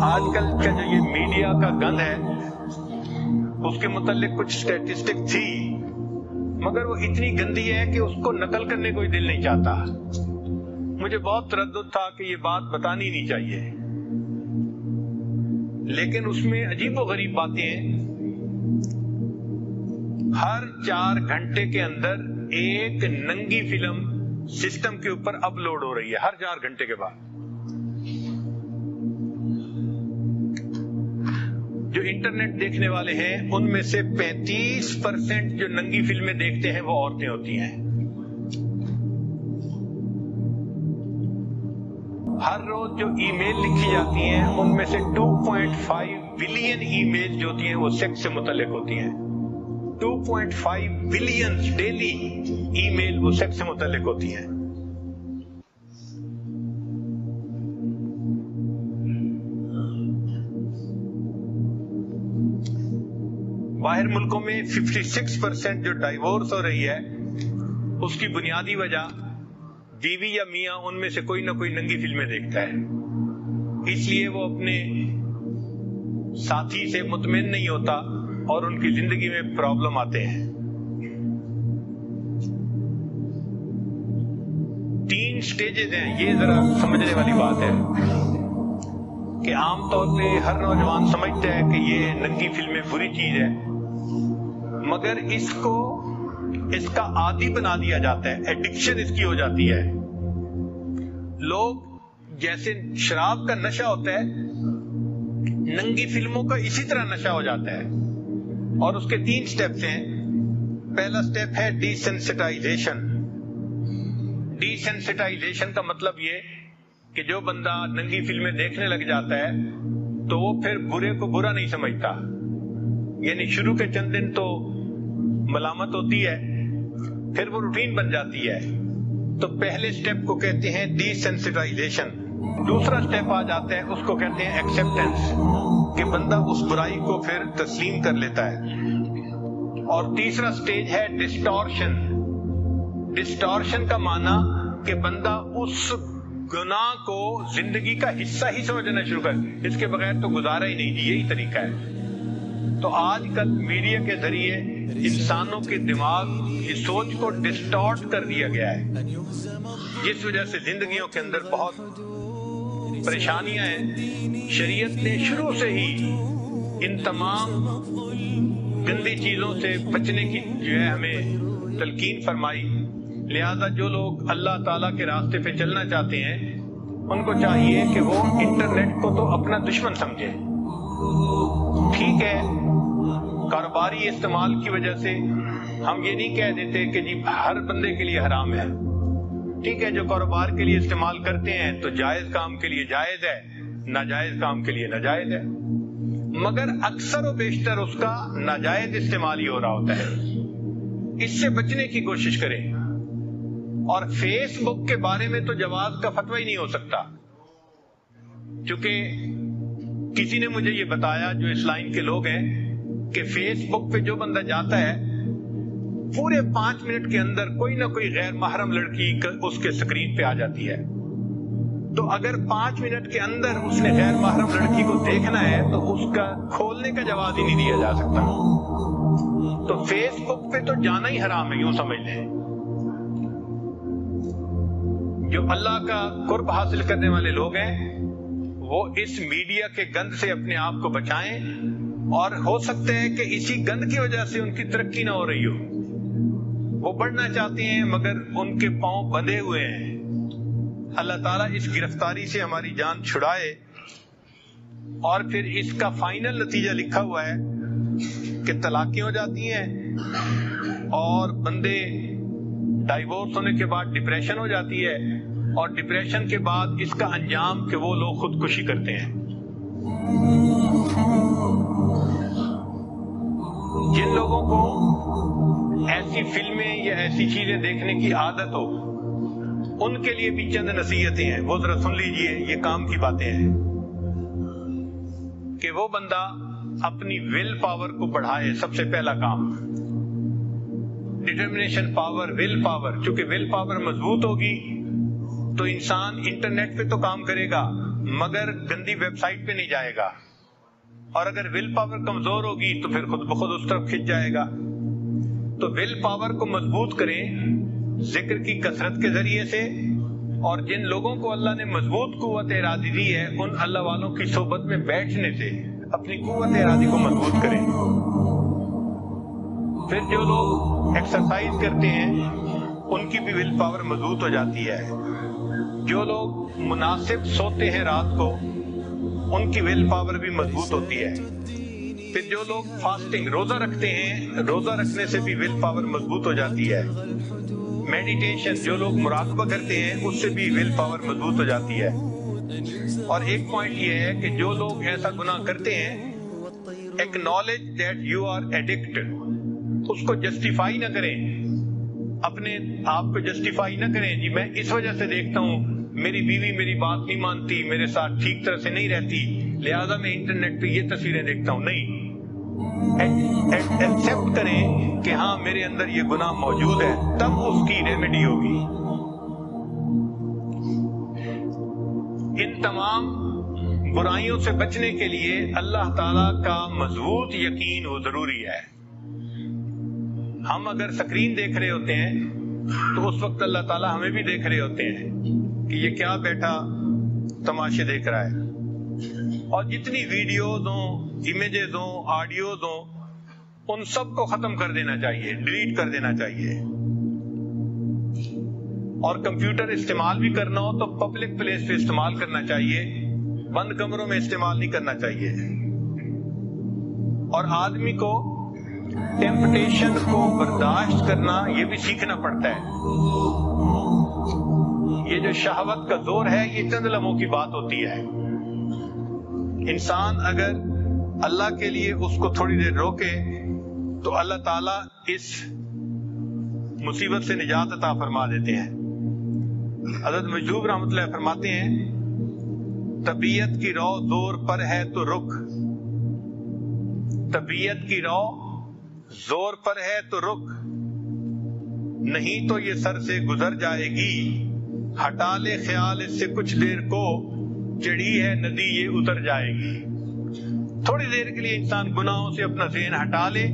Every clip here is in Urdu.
آج کل کا جو یہ میڈیا کا گند ہے اس کے متعلق کچھ اسٹیٹسٹک تھی، مگر وہ اتنی گندی ہے کہ اس کو نقل کرنے کوئی دل نہیں چاہتا. مجھے بہت تردد تھا کہ یہ بات بتانی نہیں چاہیے، لیکن اس میں عجیب و غریب باتیں ہیں. ہر 4 گھنٹے کے اندر ایک ننگی فلم سسٹم کے اوپر اپلوڈ ہو رہی ہے، ہر 4 گھنٹے کے بعد. جو انٹرنیٹ دیکھنے والے ہیں ان میں سے 35% جو ننگی فلمیں دیکھتے ہیں وہ عورتیں ہوتی ہیں. ہر روز جو ای میل لکھی جاتی ہیں ان میں سے 2.5 بلین ای میل جو ہوتی ہیں وہ سیکس سے متعلق ہوتی ہیں. 2.5 بلین ڈیلی ای میل وہ سیکس سے متعلق ہوتی ہیں. باہر ملکوں میں 56% جو ڈائیورس ہو رہی ہے اس کی بنیادی وجہ بیوی یا میاں ان میں سے کوئی نہ کوئی ننگی فلمیں دیکھتا ہے. اس لیے وہ اپنے ساتھی سے مطمئن نہیں ہوتا اور ان کی زندگی میں پرابلم آتے ہیں. 3 سٹیجز ہیں، یہ ذرا سمجھنے والی بات ہے کہ عام طور پہ ہر نوجوان سمجھتا ہے کہ یہ ننگی فلمیں بری چیز ہے، مگر اس کا عادی بنا دیا جاتا ہے، ایڈکشن اس کی ہو جاتی ہے. لوگ جیسے شراب کا نشہ ہوتا ہے، ننگی فلموں کا اسی طرح نشہ ہو جاتا ہے. اور اس کے 3 سٹیپس ہیں. پہلا سٹیپ ہے ڈی سینسٹائزیشن. ڈی سینسٹائزیشن کا مطلب یہ کہ جو بندہ ننگی فلمیں دیکھنے لگ جاتا ہے تو وہ پھر برے کو برا نہیں سمجھتا. یعنی شروع کے چند دن تو ملامت ہوتی ہے، پھر وہ روٹین بن جاتی ہے. تو پہلے سٹیپ کو کہتے ہیں ڈی سینسٹائزیشن. دوسرا سٹیپ آ جاتا ہے، اس کو کہتے ہیں ایکسپٹینس، کہ بندہ اس برائی کو پھر تسلیم کر لیتا ہے. اور تیسرا سٹیج ہے ڈسٹورشن. ڈسٹورشن کا معنی کہ بندہ اس گناہ کو زندگی کا حصہ ہی سمجھنا شروع کر، اس کے بغیر تو گزارا ہی نہیں. یہی طریقہ ہے. تو آج کل میڈیا کے ذریعے انسانوں کے دماغ کی سوچ کو ڈسٹارٹ کر دیا گیا ہے، جس وجہ سے زندگیوں کے اندر بہت پریشانیاں ہیں. شریعت نے شروع سے ہی ان تمام گندی چیزوں سے بچنے کی جو ہے ہمیں تلقین فرمائی. لہذا جو لوگ اللہ تعالیٰ کے راستے پہ چلنا چاہتے ہیں ان کو چاہیے کہ وہ انٹرنیٹ کو تو اپنا دشمن سمجھے. ٹھیک ہے، کاروباری استعمال کی وجہ سے ہم یہ نہیں کہہ دیتے کہ جی ہر بندے کے لیے حرام ہے. ٹھیک ہے، جو کاروبار کے لیے استعمال کرتے ہیں تو جائز کام کے لیے جائز ہے، ناجائز کام کے لیے ناجائز ہے، مگر اکثر و بیشتر اس کا ناجائز استعمال ہی ہو رہا ہوتا ہے. اس سے بچنے کی کوشش کریں. اور فیس بک کے بارے میں تو جواز کا فتویٰ ہی نہیں ہو سکتا، چونکہ کسی نے مجھے یہ بتایا جو اس لائن کے لوگ ہیں کہ فیس بک پہ جو بندہ جاتا ہے پورے 5 منٹ کے اندر کوئی نہ کوئی غیر محرم لڑکی اس کے سکرین پہ آ جاتی ہے. تو اگر 5 منٹ کے اندر اس نے غیر محرم لڑکی کو دیکھنا ہے تو اس کا کھولنے کا جواز ہی نہیں دیا جا سکتا. تو فیس بک پہ تو جانا ہی حرام ہے، یوں سمجھ لیں. جو اللہ کا قرب حاصل کرنے والے لوگ ہیں وہ اس میڈیا کے گند سے اپنے آپ کو بچائیں. اور ہو سکتا ہے کہ اسی گند کی وجہ سے ان کی ترقی نہ ہو رہی ہو. وہ بڑھنا چاہتے ہیں مگر ان کے پاؤں بندھے ہوئے ہیں. اللہ تعالیٰ اس گرفتاری سے ہماری جان چھڑائے. اور پھر اس کا فائنل نتیجہ لکھا ہوا ہے کہ طلاقیں ہو جاتی ہیں اور بندے ڈائیورس ہونے کے بعد ڈپریشن ہو جاتی ہے، اور ڈپریشن کے بعد اس کا انجام کہ وہ لوگ خودکشی کرتے ہیں. جن لوگوں کو ایسی فلمیں یا ایسی چیزیں دیکھنے کی عادت ہو ان کے لیے بھی چند نصیحتیں ہیں، وہ ذرا سن لیجئے. یہ کام کی باتیں ہیں کہ وہ بندہ اپنی ول پاور کو بڑھائے. سب سے پہلا کام ڈٹرمنیشن پاور، ول پاور. چونکہ ول پاور مضبوط ہوگی تو انسان انٹرنیٹ پہ تو کام کرے گا مگر گندی ویب سائٹ پہ نہیں جائے گا، اور اگر ول پاور کمزور ہوگی تو پھر خود بخود اس طرف کھنچ جائے گا۔ تو ول پاور کو مضبوط کریں ذکر کی کثرت کے ذریعے سے، اور جن لوگوں کو اللہ نے مضبوط قوت ارادی دی ہے ان اللہ والوں کی صحبت میں بیٹھنے سے اپنی قوت ارادی کو مضبوط کریں۔ پھر جو لوگ ایکسرسائز کرتے ہیں ان کی بھی ول پاور مضبوط ہو جاتی ہے۔ جو لوگ مناسب سوتے ہیں رات کو ان کی ول پاور بھی مضبوط ہوتی ہے۔ پھر جو لوگ فاسٹنگ روزہ رکھتے ہیں، روزہ رکھنے سے بھی ول پاور مضبوط ہو جاتی ہے۔ میڈیٹیشن جو لوگ مراقبہ کرتے ہیں اس سے بھی ول پاور مضبوط ہو جاتی ہے۔ اور ایک پوائنٹ یہ ہے کہ جو لوگ ایسا گناہ کرتے ہیں acknowledge that you are addicted، اس کو جسٹیفائی نہ کریں، اپنے آپ کو جسٹیفائی نہ کریں جی میں اس وجہ سے دیکھتا ہوں میری بیوی میری بات نہیں مانتی، میرے ساتھ ٹھیک طرح سے نہیں رہتی، لہذا میں انٹرنیٹ پہ یہ تصویریں دیکھتا ہوں۔ نہیں، ایکسپٹ کریں کہ ہاں میرے اندر یہ گناہ موجود ہے، تب اس کی ریمیڈی ہوگی۔ ان تمام برائیوں سے بچنے کے لیے اللہ تعالیٰ کا مضبوط یقین وہ ضروری ہے۔ ہم اگر سکرین دیکھ رہے ہوتے ہیں تو اس وقت اللہ تعالیٰ ہمیں بھی دیکھ رہے ہوتے ہیں کہ یہ کیا بیٹھا تماشے دیکھ رہا ہے، اور جتنی ویڈیوز ہوں، امیجز ہوں، آڈیوز ہوں، ان سب کو ختم کر دینا چاہیے، ڈیلیٹ کر دینا چاہیے۔ اور کمپیوٹر استعمال بھی کرنا ہو تو پبلک پلیس پہ استعمال کرنا چاہیے، بند کمروں میں استعمال نہیں کرنا چاہیے۔ اور آدمی کو ٹیمپٹیشن کو برداشت کرنا یہ بھی سیکھنا پڑتا ہے۔ یہ جو شہوت کا زور ہے یہ چند لمحوں کی بات ہوتی ہے۔ انسان اگر اللہ کے لیے اس کو تھوڑی دیر روکے تو اللہ تعالیٰ اس مصیبت سے نجات عطا فرما دیتے ہیں۔ حضرت مجذوب رحمۃ اللہ فرماتے ہیں طبیعت کی رو زور پر ہے تو رک، طبیعت کی رو زور پر ہے تو رک، نہیں تو یہ سر سے گزر جائے گی، ہٹا لے خیال اس سے کچھ دیر کو، چڑھی ہے ندی یہ اتر جائے گی۔ تھوڑی دیر کے لیے انسان گناہوں سے اپنا ذہن ہٹا لے،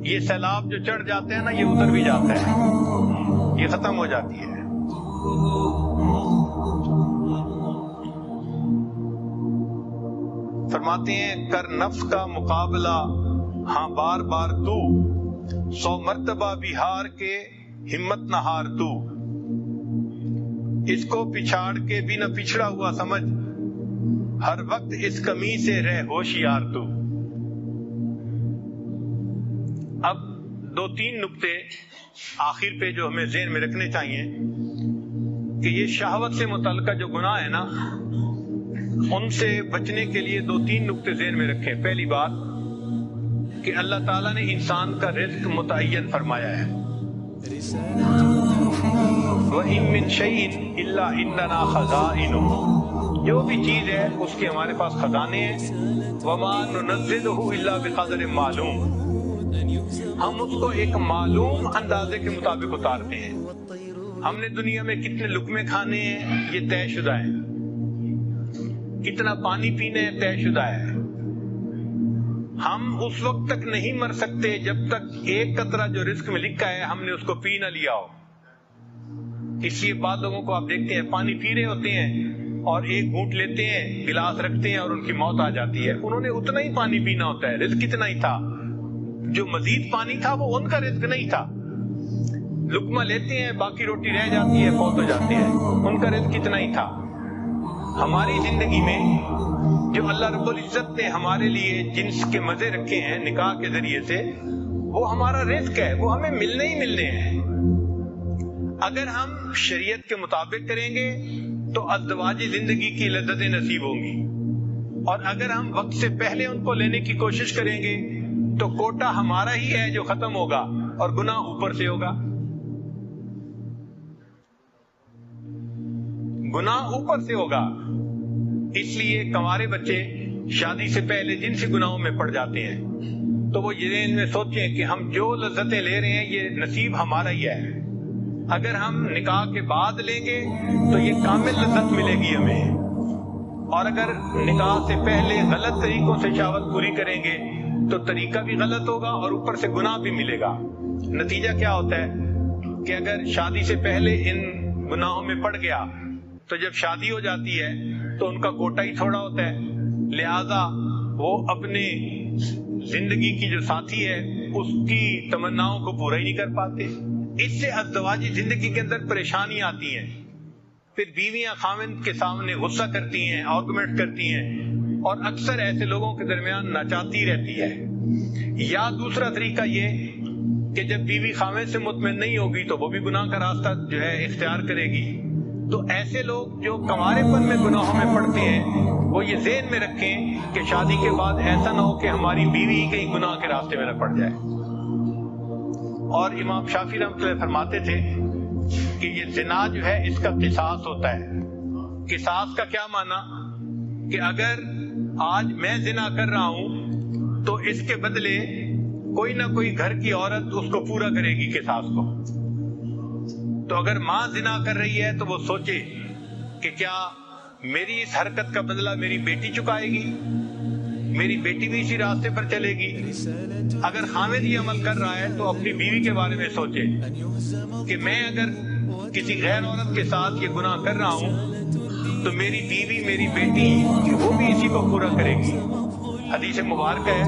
یہ سیلاب جو چڑھ جاتے ہیں نا یہ اتر بھی جاتا ہے، یہ ختم ہو جاتی ہے۔ فرماتے ہیں کر نفس کا مقابلہ ہاں بار بار تو، 100 مرتبہ بھی ہار کے ہمت نہ ہار تو، اس کو پچھاڑ کے بھی نہ پچھڑا ہوا سمجھ، ہر وقت اس کمی سے رہ ہوشیار تو۔ اب 2-3 نکتے آخر پہ جو ہمیں ذہن میں رکھنے چاہیے کہ یہ شہوت سے متعلقہ جو گناہ ہے نا ان سے بچنے کے لیے 2-3 نکتے ذہن میں رکھیں۔ پہلی بات کہ اللہ تعالیٰ نے انسان کا رزق متعین فرمایا ہے، وَإِن مِّن شَيْءٍ إِلَّا عِندَنَا خَزَائِنُهُ، جو بھی چیز ہے اس کے ہمارے پاس خزانے ہیں، وَمَا نُنَزِّلُهُ إِلَّا بِقَدْرٍ مَّعْلُومٍ، ہم اس کو ایک معلوم اندازے کے مطابق اتارتے ہیں۔ ہم نے دنیا میں کتنے لقمے کھانے ہیں یہ طے شدہ ہے، کتنا پانی پینا ہے طے شدہ ہے۔ ہم اس وقت تک نہیں مر سکتے جب تک ایک قطرہ جو رزق میں لکھا ہے ہم نے اس کو پی نہ لیا ہو۔ اس لیے بعض لوگوں کو آپ دیکھتے ہیں پانی پی رہے ہوتے ہیں اور ایک گھونٹ لیتے ہیں، گلاس رکھتے ہیں اور ان کی موت آ جاتی ہے۔ انہوں نے اتنا ہی پانی پینا ہوتا ہے، رزق اتنا ہی تھا، جو مزید پانی تھا وہ ان کا رزق نہیں تھا۔ لقمہ لیتے ہیں باقی روٹی رہ جاتی ہے، فوت ہو جاتے ہیں، ان کا رزق اتنا ہی تھا۔ ہماری زندگی میں جو اللہ رب العزت نے ہمارے لیے جنس کے مزے رکھے ہیں نکاح کے ذریعے سے، وہ ہمارا رزق ہے، وہ ہمیں ملنے ہی ملنے ہیں۔ اگر ہم شریعت کے مطابق کریں گے تو ازدواجی زندگی کی لذتیں نصیب ہوں گی، اور اگر ہم وقت سے پہلے ان کو لینے کی کوشش کریں گے تو کوٹا ہمارا ہی ہے جو ختم ہوگا اور گناہ اوپر سے ہوگا، گناہ اوپر سے ہوگا۔ اس لیے کنوارے بچے شادی سے پہلے جن سے گناہوں میں پڑ جاتے ہیں تو وہ یہ ذہن میں سوچیں کہ ہم جو لذتیں لے رہے ہیں یہ نصیب ہمارا ہی ہے، اگر ہم نکاح کے بعد لیں گے تو یہ کامل لذت ملے گی ہمیں، اور اگر نکاح سے پہلے غلط طریقوں سے شہوت پوری کریں گے تو طریقہ بھی غلط ہوگا اور اوپر سے گناہ بھی ملے گا۔ نتیجہ کیا ہوتا ہے کہ اگر شادی سے پہلے ان گناہوں میں پڑ گیا تو جب شادی ہو جاتی ہے تو ان کا کوٹا ہی تھوڑا ہوتا ہے، لہذا وہ اپنے زندگی کی جو ساتھی ہے اس کی تمناؤں کو پورا ہی نہیں کر پاتے۔ اس سے ازدواجی زندگی کے اندر پریشانی آتی ہیں، پھر بیویاں خاوند کے سامنے غصہ کرتی ہیں، آرگومنٹ کرتی ہیں، اور اکثر ایسے لوگوں کے درمیان ناچاتی رہتی ہے۔ یا دوسرا طریقہ یہ کہ جب بیوی خاوند سے مطمئن نہیں ہوگی تو وہ بھی گناہ کا راستہ جو ہے اختیار کرے گی۔ تو ایسے لوگ جو کنوارے پن میں گناہوں میں پڑتے ہیں وہ یہ ذہن میں رکھیں کہ شادی کے بعد ایسا نہ ہو کہ ہماری بیوی کہیں گناہ کے راستے میں نہ پڑ جائے۔ اور امام شافعی رحمۃ اللہ فرماتے تھے کہ یہ زنا جو ہے اس کا قصاص ہوتا ہے۔ قصاص کا کیا معنی کہ اگر آج میں زنا کر رہا ہوں تو اس کے بدلے کوئی نہ کوئی گھر کی عورت اس کو پورا کرے گی قصاص کو۔ تو اگر ماں زنا کر رہی ہے تو وہ سوچے کہ کیا میری اس حرکت کا بدلہ میری بیٹی چکائے گی، میری بیٹی بھی اسی راستے پر چلے گی۔ اگر خاوند یہ عمل کر رہا ہے تو اپنی بیوی کے بارے میں سوچے کہ میں اگر کسی غیر عورت کے ساتھ یہ گناہ کر رہا ہوں تو میری بیوی، میری بیٹی وہ بھی اسی کو پورا کرے گی۔ حدیث مبارکہ ہے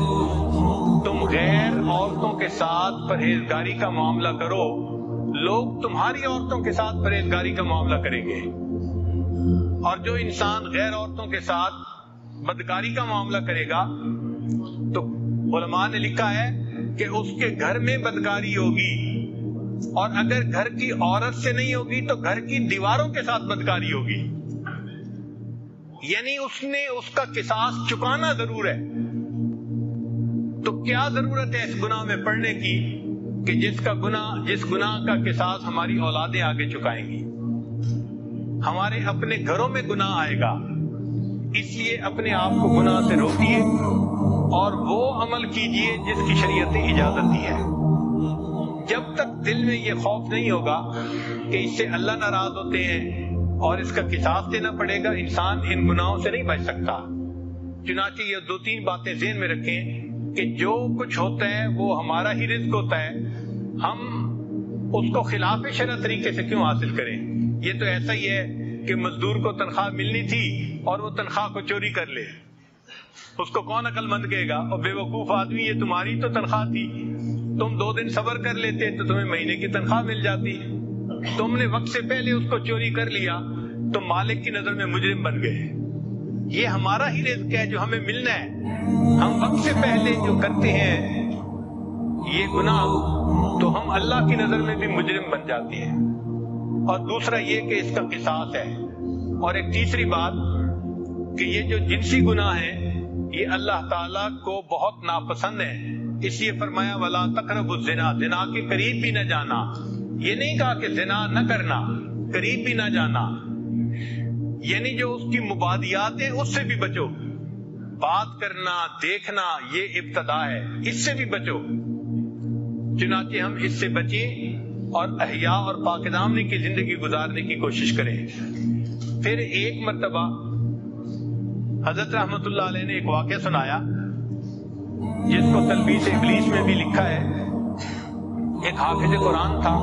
تم غیر عورتوں کے ساتھ پرہیزگاری کا معاملہ کرو، لوگ تمہاری عورتوں کے ساتھ پرہیزگاری کا معاملہ کریں گے۔ اور جو انسان غیر عورتوں کے ساتھ بدکاری کا معاملہ کرے گا تو علماء نے لکھا ہے کہ اس کے گھر میں بدکاری ہوگی، اور اگر گھر کی عورت سے نہیں ہوگی تو گھر کی دیواروں کے ساتھ بدکاری ہوگی۔ یعنی اس نے اس کا قصاص چکانا ضرور ہے۔ تو کیا ضرورت ہے اس گناہ میں پڑنے کی کہ جس گناہ کا قصاص ہماری اولادیں آگے چکائیں گی، ہمارے اپنے گھروں میں گناہ آئے گا۔ اس لیے اپنے آپ کو گناہ سے روکیے اور وہ عمل کیجیے جس کی شریعت نے اجازت دی ہے۔ جب تک دل میں یہ خوف نہیں ہوگا کہ اس سے اللہ ناراض ہوتے ہیں اور اس کا قصاص دینا پڑے گا، انسان ان گناہوں سے نہیں بچ سکتا۔ چنانچہ یہ دو تین باتیں ذہن میں رکھیں کہ جو کچھ ہوتا ہے وہ ہمارا ہی رزق ہوتا ہے، ہم اس کو خلاف شرع طریقے سے کیوں حاصل کریں؟ یہ تو ایسا ہی ہے کہ مزدور کو تنخواہ ملنی تھی اور وہ تنخواہ کو چوری کر لے، اس کو کون عقل مند کہے گا؟ اور بے وقوف آدمی، یہ تمہاری تو تنخواہ تھی، تم 2 دن صبر کر لیتے تو تمہیں مہینے کی تنخواہ مل جاتی، تم نے وقت سے پہلے اس کو چوری کر لیا، تم مالک کی نظر میں مجرم بن گئے۔ یہ ہمارا ہی رزق ہے جو ہمیں ملنا ہے، ہم وقت سے پہلے جو کرتے ہیں یہ گناہ تو ہم اللہ کی نظر میں بھی مجرم بن جاتے ہیں۔ اور دوسرا یہ کہ اس کا قصاص ہے۔ اور ایک تیسری بات کہ یہ جو جنسی گناہ ہے یہ اللہ تعالیٰ کو بہت ناپسند ہے، اس لیے فرمایا وَلَا تَقْرَبُوا الزِّنَا، زنا کے قریب بھی نہ جانا۔ یہ نہیں کہا کہ زنا نہ کرنا، قریب بھی نہ جانا، یعنی جو اس کی مبادیات ہیں اس سے بھی بچو۔ بات کرنا، دیکھنا یہ ابتدا ہے، اس سے بھی بچو۔ چنانچہ ہم اس سے بچیں اور احیاء اور پاک دامنی کی زندگی گزارنے کی کوشش کریں۔ پھر ایک مرتبہ حضرت رحمت اللہ علیہ نے ایک واقعہ سنایا جس کو تلبیس ابلیس میں بھی لکھا ہے۔ ایک حافظ قرآن تھا،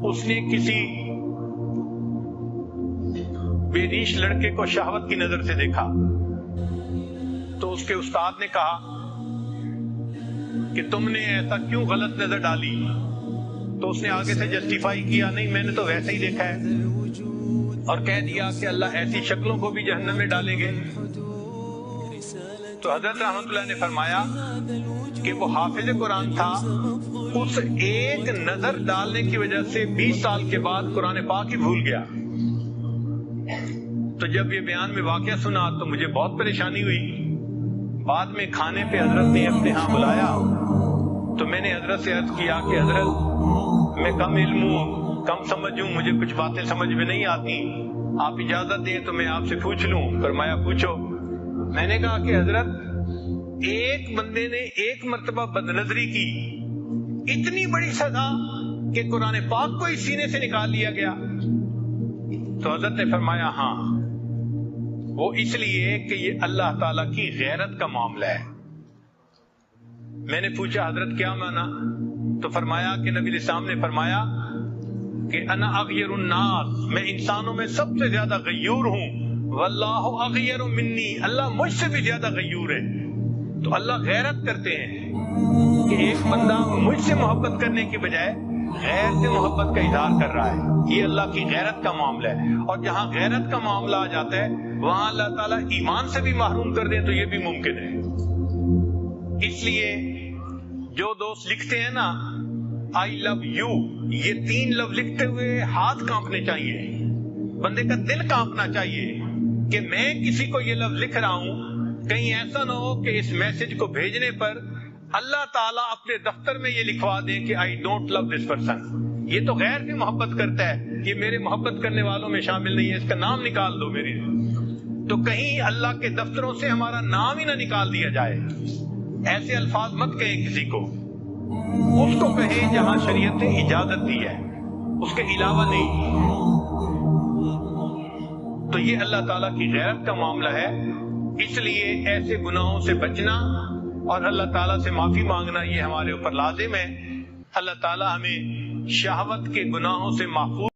اس نے کسی بے ریش لڑکے کو شہوت کی نظر سے دیکھا تو اس کے استاد نے کہا کہ تم نے ایسا کیوں غلط نظر ڈالی؟ تو اس نے آگے سے جسٹیفائی کیا، نہیں میں نے تو ویسا ہی دیکھا ہے، اور کہہ دیا کہ اللہ ایسی شکلوں کو بھی جہنم میں ڈالیں گے۔ تو حضرت رحمت اللہ نے فرمایا کہ وہ حافظ قرآن تھا، اس ایک نظر ڈالنے کی وجہ سے 20 سال کے بعد قرآن پاک ہی بھول گیا۔ تو جب یہ بیان میں واقعہ سنا تو مجھے بہت پریشانی ہوئی۔ بعد میں کھانے پہ حضرت نے اپنے ہاں بلایا تو میں نے حضرت سے عرض کیا کہ حضرت میں کم علم ہوں، کم سمجھ ہوں، مجھے کچھ باتیں سمجھ میں نہیں آتی، آپ اجازت دیں تو میں آپ سے پوچھ لوں؟ فرمایا پوچھو۔ میں نے کہا کہ حضرت ایک بندے نے ایک مرتبہ بدنظری کی، اتنی بڑی سزا کہ قرآن پاک کو اس سینے سے نکال لیا گیا؟ تو حضرت نے فرمایا ہاں، وہ اس لیے کہ یہ اللہ تعالیٰ کی غیرت کا معاملہ ہے۔ میں نے پوچھا حضرت کیا مانا؟ تو فرمایا کہ نبی علیہ السلام نے فرمایا کہ انا اغیر الناس، میں انسانوں میں سب سے زیادہ غیور ہوں، واللہ اغیر منی، اللہ مجھ سے بھی زیادہ غیور ہے۔ تو اللہ غیرت کرتے ہیں کہ ایک بندہ مجھ سے محبت کرنے کی بجائے غیر سے محبت کا اظہار کر رہا ہے، یہ اللہ کی غیرت کا معاملہ ہے۔ اور جہاں غیرت کا معاملہ آ جاتا ہے وہاں اللہ تعالیٰ ایمان سے بھی محروم کر دیں تو یہ بھی ممکن ہے۔ اس لیے جو دوست لکھتے ہیں نا آئی لو یو، یہ 3 لفظ لکھتے ہوئے ہاتھ کانپنے چاہیے، بندے کا دل کانپنا چاہیے کہ میں کسی کو یہ لفظ لکھ رہا ہوں، کہیں ایسا نہ ہو کہ اس میسج کو بھیجنے پر اللہ تعالیٰ اپنے دفتر میں یہ لکھوا دیں کہ I don't love this person, یہ تو غیر سے محبت کرتا ہے، یہ میرے محبت کرنے والوں میں شامل نہیں ہے، اس کا نام نکال دو میری۔ تو کہیں اللہ کے دفتروں سے ہمارا نام ہی نہ نکال دیا جائے۔ ایسے الفاظ مت کہیں کسی کو، اس کو کہیں جہاں شریعت نے اجازت دی ہے، اس کے علاوہ نہیں۔ تو یہ اللہ تعالیٰ کی غیرت کا معاملہ ہے، اس لیے ایسے گناہوں سے بچنا اور اللہ تعالیٰ سے معافی مانگنا یہ ہمارے اوپر لازم ہے۔ اللہ تعالیٰ ہمیں شہوت کے گناہوں سے محفوظ